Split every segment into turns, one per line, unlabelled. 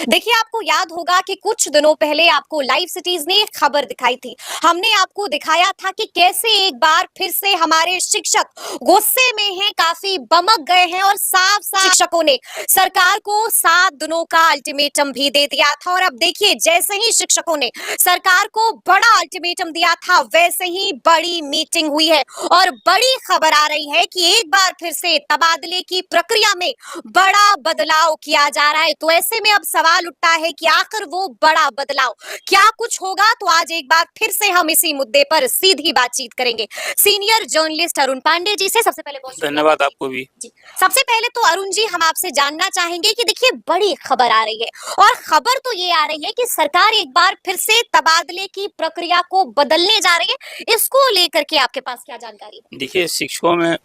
देखिए, आपको याद होगा कि कुछ दिनों पहले आपको लाइव सिटीज ने एक खबर दिखाई थी। हमने आपको दिखाया था कि कैसे एक बार फिर से हमारे शिक्षक गुस्से में हैं, काफी बमक गए हैं और साफ-साफ शिक्षकों ने सरकार को 7 दिनों का अल्टीमेटम भी दे दिया था। और अब देखिए, जैसे ही शिक्षकों ने सरकार को बड़ा अल्टीमेटम दिया था, वैसे ही बड़ी मीटिंग हुई है और बड़ी खबर आ रही है कि एक बार फिर से तबादले की प्रक्रिया में बड़ा बदलाव किया जा रहा है। तो ऐसे में अब सवाल उठता है कि आखिर वो बड़ा बदलाव क्या कुछ होगा। तो आज एक बार फिर से हम इसी मुद्दे पर सीधी बातचीत करेंगे सीनियर जर्नलिस्ट अरुण पांडे जी से। सबसे पहले बहुत
धन्यवाद आपको भी
जी। सबसे पहले तो अरुण जी, हम आपसे जानना चाहेंगे कि देखिए, बड़ी खबर आ रही है और खबर तो ये आ रही है कि सरकार एक बार फिर से तबादले की प्रक्रिया को बदलने जा रही है। इसको लेकर के आपके पास क्या जानकारी है?
देखिए, शिक्षकों में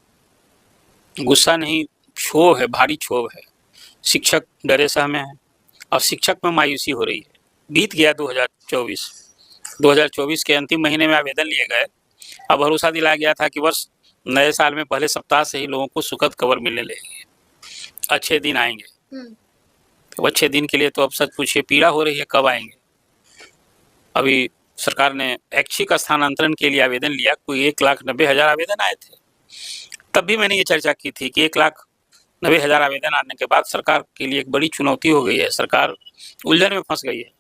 गुस्सा नहीं, क्षोभ है, भारी क्षोभ है। शिक्षक डरे सहमे हैं और शिक्षक में मायूसी हो रही है। बीत गया 2024 के अंतिम महीने में आवेदन लिए गए। अब भरोसा दिलाया गया था कि वर्ष नए साल में पहले सप्ताह से ही लोगों को सुखद खबर मिलने लगेगी, अच्छे दिन आएंगे। तो अच्छे दिन के लिए तो अब सच पूछिए, पीड़ा हो रही है, कब आएंगे। अभी सरकार ने ऐच्छिक स्थानांतरण के लिए आवेदन लिया, कोई 1,90,000 आवेदन आए थे। तब भी मैंने ये चर्चा की थी कि 1,90,000 आवेदन आने के बाद सरकार के लिए एक बड़ी चुनौती हो गई है। सरकार उलझन में फंस गई है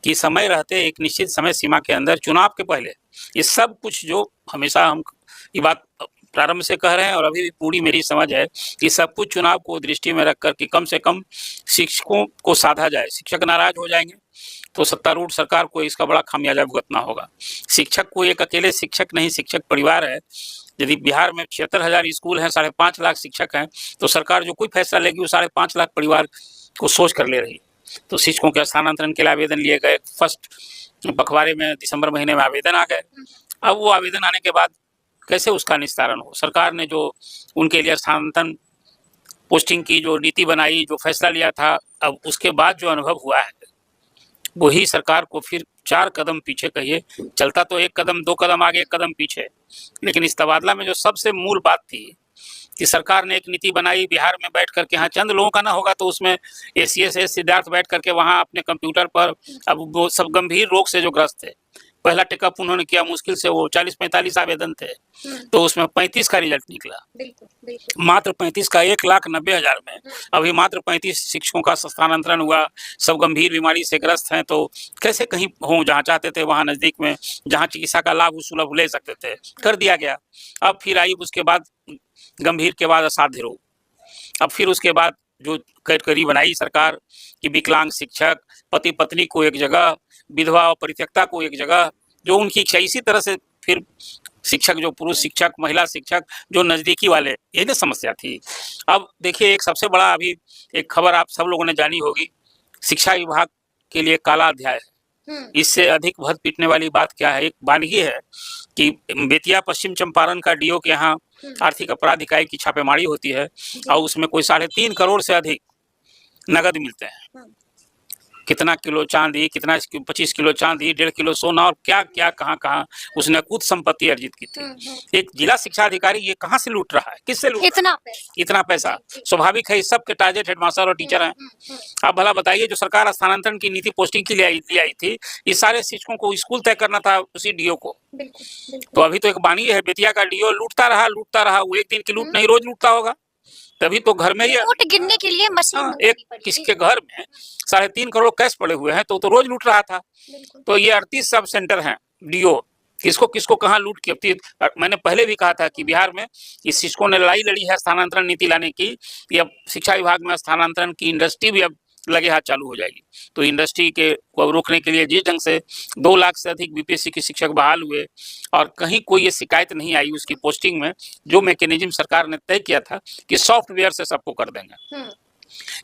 कि समय रहते एक निश्चित समय सीमा के अंदर, चुनाव के पहले, ये सब कुछ जो हमेशा हम ये बात प्रारंभ से कह रहे हैं और अभी भी पूरी मेरी समझ है कि सब कुछ चुनाव को दृष्टि में रखकर कि कम से कम शिक्षकों को साधा जाए। शिक्षक नाराज हो जाएंगे तो सत्तारूढ़ सरकार को इसका बड़ा खामियाजा भुगतना होगा। शिक्षक को एक अकेले शिक्षक नहीं, शिक्षक परिवार है। यदि बिहार में 76,000 स्कूल हैं, 5.5 लाख शिक्षक हैं, तो सरकार जो कोई फैसला लेगी वो 5.5 लाख परिवार को सोच कर ले रही। तो शिक्षकों के स्थानांतरण के लिए आवेदन लिए गए। फर्स्ट पखवाड़े में दिसंबर महीने में आवेदन आ गए। अब वो आवेदन आने के बाद कैसे उसका निस्तारण हो। सरकार ने जो उनके लिए स्थानांतरण पोस्टिंग की जो नीति बनाई, जो फैसला लिया था, अब उसके बाद जो अनुभव हुआ है वही सरकार को फिर 4 कदम पीछे कहिए, चलता तो 1 कदम 2 कदम आगे 1 कदम पीछे। लेकिन इस तबादला में जो सबसे मूल बात थी कि सरकार ने एक नीति बनाई, बिहार में बैठ करके, हाँ चंद लोगों का ना होगा तो उसमें ACS सिद्धार्थ बैठ करके वहाँ अपने कंप्यूटर पर, अब वो सब गंभीर रोग से जो ग्रस्त थे, पहला टेकअप उन्होंने किया, मुश्किल से वो 40-45 आवेदन थे, तो उसमें 35 का रिजल्ट निकला। मात्र 35 का 1,90,000 में अभी मात्र 35 शिक्षकों का स्थानांतरण हुआ। सब गंभीर बीमारी से ग्रस्त हैं, तो कैसे कहीं हो, जहाँ चाहते थे वहाँ नजदीक में जहाँ चिकित्सा का लाभ सुलभ ले सकते थे, कर दिया गया। अब फिर आई उसके बाद गंभीर के बाद असाध्य रोग। अब फिर उसके बाद जो कैटेगरी बनाई सरकार कि विकलांग शिक्षक, पति पत्नी को एक जगह, विधवा और परित्यक्ता को एक जगह, जो उनकी इच्छा। इसी तरह से फिर शिक्षक, जो पुरुष शिक्षक, महिला शिक्षक, जो नजदीकी वाले, यही ना समस्या थी। अब देखिए, एक सबसे बड़ा अभी एक खबर आप सब लोगों ने जानी होगी, शिक्षा विभाग के लिए काला अध्याय है। इससे अधिक भद पीटने वाली बात क्या है। एक वानगी है कि बेतिया पश्चिम चंपारण का DO के यहाँ आर्थिक अपराध इकाई की छापेमारी होती है और उसमें कोई 3.5 करोड़ से अधिक नगद मिलते हैं। कितना किलो चांदी, कितना 25 किलो चांदी, 1.5 किलो सोना और क्या क्या कहाँ उसने कुछ संपत्ति अर्जित की थी। एक जिला शिक्षा अधिकारी ये कहाँ से लूट रहा है, किससे लूट इतना पैसा? स्वाभाविक है, इस सब के टारगेट हेडमास्टर और टीचर हैं। आप भला बताइए, जो सरकार स्थानांतरण की नीति पोस्टिंग के लिए आई थी, इस सारे शिक्षकों को स्कूल तय करना था उसी DO को। तो अभी तो एक बानी है, बेतिया का DO लूटता रहा। वो एक दिन की लूट नहीं, रोज लूटता होगा। तभी तो घर में ही
वोट गिनने के लिए मशीन
एक किसके घर में 3.5 करोड़ कैश पड़े हुए हैं, तो रोज लूट रहा था। तो ये 38 सब सेंटर हैं DO, किसको किसको कहाँ लूट के। मैंने पहले भी कहा था कि बिहार में इस शिक्षकों ने लड़ाई लड़ी है स्थानांतरण नीति लाने की, कि अब शिक्षा विभाग में स्थानांतरण की इंडस्ट्री भी अब लगे हाथ चालू हो जाएगी। तो इंडस्ट्री के को रोकने के लिए जिस ढंग से 2 लाख से अधिक BPSC के शिक्षक बहाल हुए और कहीं कोई ये शिकायत नहीं आई उसकी पोस्टिंग में, जो मैकेनिज्म सरकार ने तय किया था कि सॉफ्टवेयर से सबको कर देंगे।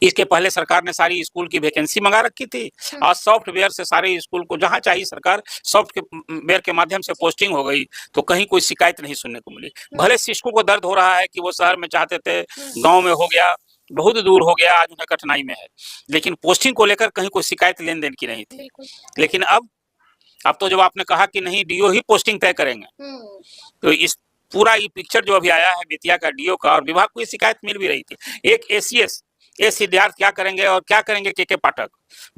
इसके पहले सरकार ने सारी स्कूल की वैकेंसी मंगा रखी थी और सॉफ्टवेयर से सारे स्कूल को जहां चाहिए सरकार सॉफ्टवेयर के माध्यम से पोस्टिंग हो गई, तो कहीं कोई शिकायत नहीं सुनने को मिली। भले शिक्षकों को दर्द हो रहा है कि वो शहर में चाहते थे, गाँव में हो गया, बहुत दूर हो गया, आज उन्हें कठिनाई में है, लेकिन पोस्टिंग को लेकर कहीं कोई शिकायत लेन देन की नहीं थी। लेकिन अब तो जब आपने कहा कि नहीं DO ही पोस्टिंग तय करेंगे, तो इस पूरा ये पिक्चर जो अभी आया है बेतिया का DO का, और विभाग को ये शिकायत मिल भी रही थी। एक ACS ये सिद्धार्थ क्या करेंगे और क्या करेंगे के पाठक।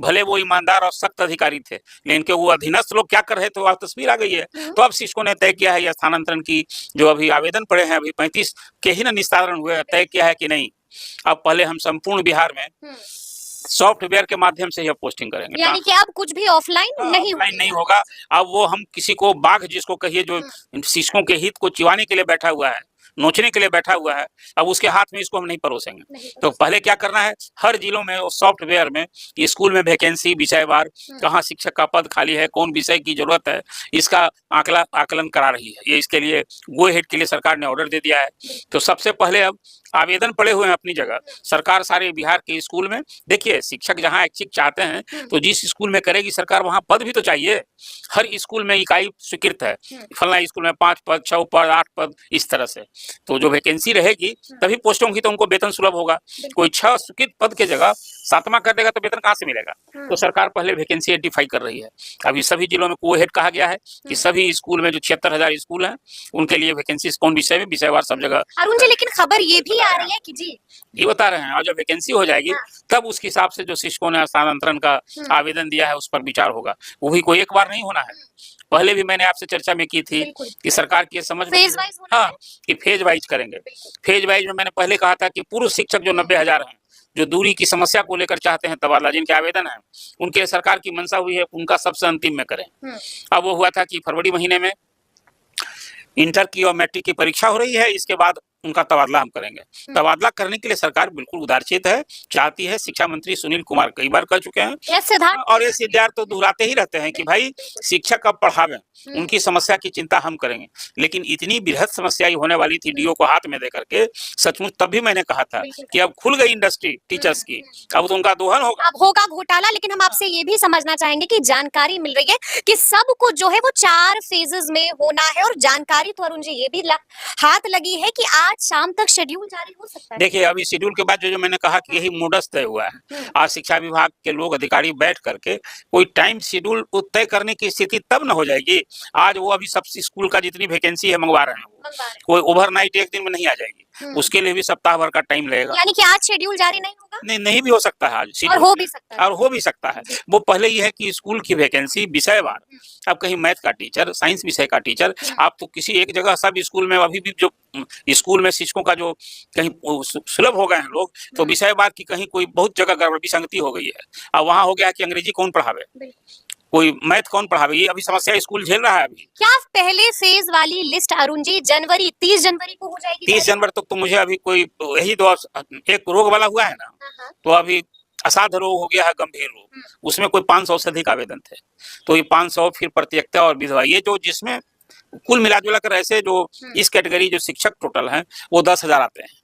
भले वो ईमानदार और सख्त अधिकारी थे, लेकिन के वो अधीनस्थ लोग क्या कर रहे थे, वह तस्वीर आ गई है। तो अब शिक्षकों ने तय किया है, यह स्थानांतरण की जो अभी आवेदन पड़े हैं, अभी 35 के ही ना निस्तारण हुए, तय किया है कि नहीं, अब पहले हम संपूर्ण बिहार में सॉफ्टवेयर के माध्यम से यह पोस्टिंग करेंगे।
यानी कि अब कुछ भी ऑफलाइन
नहीं होगा। अब वो हम किसी को बाघ जिसको कहिए, जो शिक्षकों के हित को चिवाने के लिए बैठा हुआ है, नोचने के लिए बैठा हुआ है, अब उसके हाथ में इसको हम नहीं परोसेंगे। तो पहले क्या करना है, हर जिलों में सॉफ्टवेयर में स्कूल में वैकेंसी विषयवार, कहाँ शिक्षक का पद खाली है, कौन विषय की जरूरत है, इसका आकलन करा रही है। ये इसके लिए गो हेड के लिए सरकार ने ऑर्डर दे दिया है। तो सबसे पहले अब आवेदन पड़े हुए हैं अपनी जगह, सरकार सारे बिहार के स्कूल में, देखिए शिक्षक जहाँ इच्छुक चाहते हैं तो जिस स्कूल में करेगी सरकार, वहाँ पद भी तो चाहिए। हर स्कूल में इकाई स्वीकृत है, फलना स्कूल में 5 पद 6 पद 8 पद इस तरह से। तो जो वैकेंसी रहेगी तभी पोस्टों की, तो उनको वेतन सुलभ होगा। कोई 6 स्वीकृत पद के जगह 7वां कर देगा तो वेतन कहाँ से मिलेगा। तो सरकार पहले वैकेंसी आइडेंटिफाई कर रही है। अभी सभी जिलों में को हेड कहा गया है कि सभी स्कूल में जो 76,000 स्कूल हैं उनके लिए वैकेंसी कौन विषय में, विषयवार सब जगह।
अरुण जी, लेकिन खबर ये भी आ रही है कि जी
ये बता रहे हैं, और जब वैकेंसी हो जाएगी तब उसके हिसाब से जो शिक्षकों ने स्थानांतरण का आवेदन दिया है उस पर विचार होगा। वो भी कोई एक बार नहीं होना है। पहले भी मैंने आपसे चर्चा में की थी कि सरकार की समझ
फेज वाइज
हाँ कि फेज वाइज करेंगे। फेज वाइज में मैंने पहले कहा था कि पूर्व शिक्षक जो 90,000 हैं, जो दूरी की समस्या को लेकर चाहते हैं तबादला, जिनके आवेदन है, उनके सरकार की मंशा हुई है उनका सबसे अंतिम में करें। अब वो हुआ था कि फरवरी महीने में इंटर की और मैट्रिक की परीक्षा हो रही है, इसके बाद उनका तबादला हम करेंगे। तबादला करने के लिए सरकार बिल्कुल उदारचित है, चाहती है। शिक्षा मंत्री सुनील कुमार कई बार कर चुके हैं, और ये सिद्धार्थ तो दोहराते ही रहते हैं कि भाई शिक्षक अब पढ़ावे, उनकी समस्या की चिंता हम करेंगे। लेकिन इतनी बृहद समस्या होने वाली थी डीओ को हाथ में दे करके, सचमुच तब भी मैंने कहा था कि अब खुल गई इंडस्ट्री टीचर्स की, अब तो उनका दोहन होगा,
अब होगा घोटाला। लेकिन हम आपसे ये भी समझना चाहेंगे कि जानकारी मिल रही है कि सब कुछ जो है वो 4 फेजेस में होना है, और जानकारी तो अरुण जी ये भी हाथ लगी है कि आज शाम तक शेड्यूल जारी हो सकता है।
देखिए अभी शेड्यूल के बाद जो मैंने कहा कि यही मोडस तय हुआ है। आज शिक्षा विभाग के लोग अधिकारी बैठ करके कोई टाइम शेड्यूल तय करने की स्थिति तब न हो जाएगी। आज वो अभी सब स्कूल का जितनी वैकेंसी है मंगवा रहे हैं, कोई ओवरनाइट एक दिन में नहीं आ जाएगी, उसके लिए भी सप्ताह भर का टाइम लगेगा।
यानी कि आज शेड्यूल जारी नहीं होगा?
नहीं भी हो सकता है आज,
और हो भी सकता है,
और हो भी सकता है। वो पहले ये है कि स्कूल की वैकेंसी विषयवार, अब कहीं मैथ का टीचर, साइंस विषय का टीचर, आप तो किसी एक जगह सब स्कूल में अभी भी जो स्कूल में शिक्षकों का जो कहीं सुलभ हो गए हैं लोग, तो विषयवार की कहीं कोई बहुत जगह गड़बड़ विसंगति हो गई है। अब वहाँ हो गया कि अंग्रेजी कौन पढ़ावे, कोई मैथ कौन पढ़ावे, ये अभी समस्या स्कूल झेल रहा है। अभी
क्या पहले फेज वाली लिस्ट अरुण जी 30 जनवरी को हो जाएगी?
30 जनवरी तक तो मुझे अभी कोई यही दो, एक रोग वाला हुआ है ना, तो अभी असाध्य रोग हो गया है, गंभीर रोग, उसमें कोई 500 से अधिक आवेदन थे। तो ये 500 फिर प्रत्येकता और विधवा, ये जो जिसमें कुल मिला जुला कर ऐसे जो इस कैटेगरी जो शिक्षक टोटल हैं वो 10,000 आते हैं।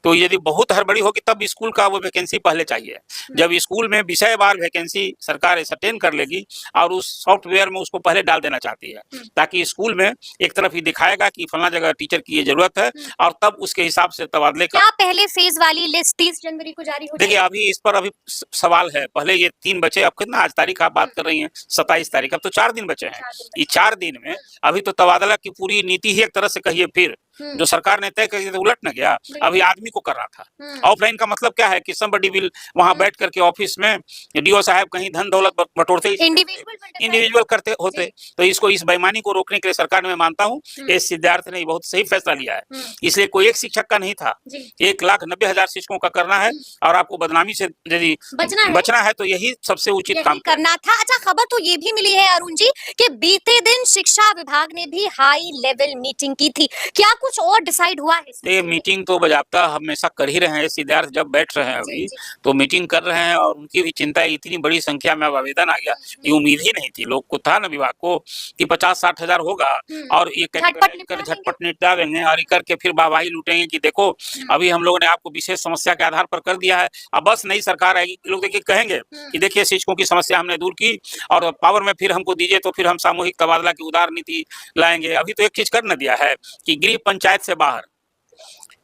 तो यदि बहुत हड़बड़ी होगी तब स्कूल का वो वैकेंसी पहले चाहिए। जब स्कूल में विषयवार वैकेंसी सरकार सर्टेन कर लेगी और उस सॉफ्टवेयर में उसको पहले डाल देना चाहती है, ताकि स्कूल में एक तरफ ही दिखाएगा कि फलना जगह टीचर की ये जरूरत है, और तब उसके हिसाब से तबादले का।
क्या पहले फेज वाली लिस्ट 30 जनवरी को जारी हो?
देखिए अभी इस पर अभी सवाल है, पहले ये 3 बचे, अब कितना आज तारीख आप बात कर रही हैं 27 तारीख, अब तो 4 दिन बचे हैं। ये 4 दिन में अभी तो तबादला की पूरी नीति ही एक तरह से कहिए फिर जो सरकार ने तय कर उलट न गया, अभी आदमी को कर रहा था। ऑफलाइन का मतलब क्या है कि समबडी विल वहां बैठ करके ऑफिस में डीओ साहब कहीं धन दौलत बटोरते, इंडिविजुअल करते होते। तो इसको, इस बेईमानी को रोकने के लिए सरकार ने, मैं मानता हूँ इस सिद्धार्थ ने बहुत सही फैसला लिया है। इसलिए कोई एक शिक्षक का नहीं था, 1,90,000 शिक्षकों का करना है, और आपको बदनामी से यदि बचना है तो यही सबसे उचित काम
करना था। अच्छा, खबर तो ये भी मिली है अरुण जी कि बीते दिन शिक्षा विभाग ने भी हाई लेवल मीटिंग की थी, क्या कुछ और डिसाइड हुआ है?
ये मीटिंग तो बजाबता हमेशा कर ही रहे हैं। सिद्धार्थ जब बैठ रहे हैं अभी तो मीटिंग कर रहे हैं, और उनकी भी चिंता है। इतनी बड़ी संख्या में आवेदन आ गया, ये उम्मीद ही नहीं थी लोग को, था ना विभाग को कि 50-60 हजार होगा और ये झटपट निपटा देंगे, और करके फिर वाहवाही लूटेंगे कि देखो अभी हम लोगों ने आपको विशेष समस्या के आधार पर कर दिया है, अब बस नई सरकार आएगी, लोग देखिए कहेंगे कि देखिए शिक्षकों की समस्या हमने दूर की और पावर में फिर हमको दीजिए तो फिर हम सामूहिक तबादला की उदार नीति लाएंगे। अभी तो एक चीज कर न दिया है कि गृह पंचायत से बाहर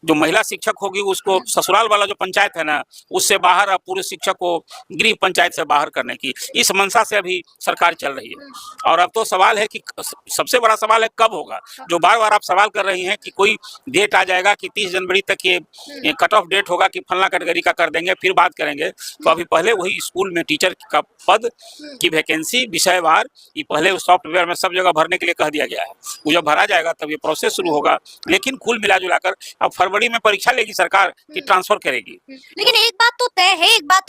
जो महिला शिक्षक होगी उसको ससुराल वाला जो पंचायत है ना, उससे बाहर अब पूरे शिक्षक को गृह पंचायत से बाहर करने की इस मंशा से अभी सरकार चल रही है। और अब तो सवाल है कि सबसे बड़ा सवाल है कब होगा। जो बार बार आप सवाल कर रही हैं कि कोई डेट आ जाएगा कि 30 जनवरी तक ये कट ऑफ डेट होगा कि फलना कैटेगरी का कर देंगे फिर बात करेंगे, तो अभी पहले वही स्कूल में टीचर का पद की वैकेंसी विषयवार ये पहले सॉफ्टवेयर में सब जगह भरने के लिए कह दिया गया है। वो जब भरा जाएगा तब ये प्रोसेस शुरू होगा। लेकिन कुल मिला जुलाकर अब फरवरी में परीक्षा लेगी सरकार कि ट्रांसफर करेगी।
लेकिन एक बात तो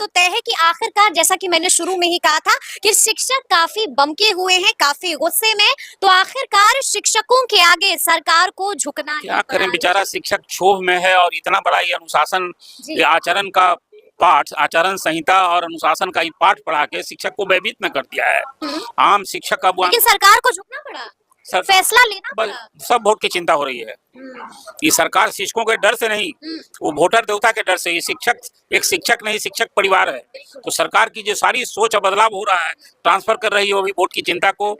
तय है कि आखिरकार जैसा कि मैंने शुरू में ही कहा था कि शिक्षक काफी बमके हुए हैं, काफी गुस्से में, तो आखिरकार शिक्षकों के आगे सरकार को झुकना
क्या करें, बेचारा शिक्षक क्षोभ में है। और इतना बड़ा ये अनुशासन, ये आचरण का पाठ, आचरण संहिता और अनुशासन का ये पाठ पढ़ा के शिक्षक को भयभीत में कर दिया है। आम शिक्षक अब
लेकिन सरकार को झुकना पड़ा, फैसला लेना पड़ा।
सब वोट की चिंता हो रही है। ये सरकार शिक्षकों के डर से नहीं, वो वोटर देवता के डर से। ये शिक्षक एक शिक्षक नहीं, शिक्षक परिवार है। तो सरकार की जो सारी सोच और बदलाव हो रहा है, ट्रांसफर कर रही है वो भी वोट की चिंता को।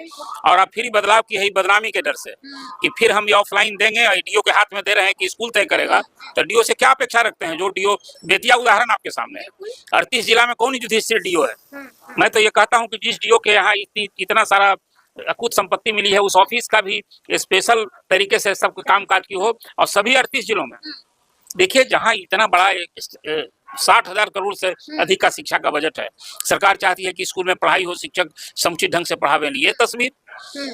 और अब फिर बदलाव की है बदनामी के डर से कि फिर हम ये ऑफलाइन देंगे और डीओ के हाथ में दे रहे हैं कि स्कूल तय करेगा। तो डीओ से क्या अपेक्षा रखते हैं? जो डीओ बेतिया उदाहरण आपके सामने है, 38 जिला में कौन युधिष्ठिर डीओ है? मैं तो ये कहता हूँ कि जिस डीओ के यहाँ इतना सारा कुछ संपत्ति मिली है, उस ऑफिस का भी स्पेशल तरीके से सब कामकाज की हो। और सभी 38 जिलों में देखिए, जहां इतना बड़ा 60,000 करोड़ से अधिक का शिक्षा का बजट है, सरकार चाहती है कि स्कूल में पढ़ाई हो, शिक्षक समुचित ढंग से पढ़ावे। ये तस्वीर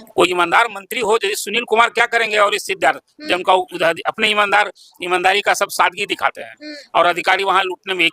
कोई ईमानदार मंत्री हो जैसे सुनील कुमार क्या करेंगे? और इस सिद्धार्थ जब उनका अपने ईमानदारी का सब सादगी दिखाते हैं और अधिकारी वहां लूटने में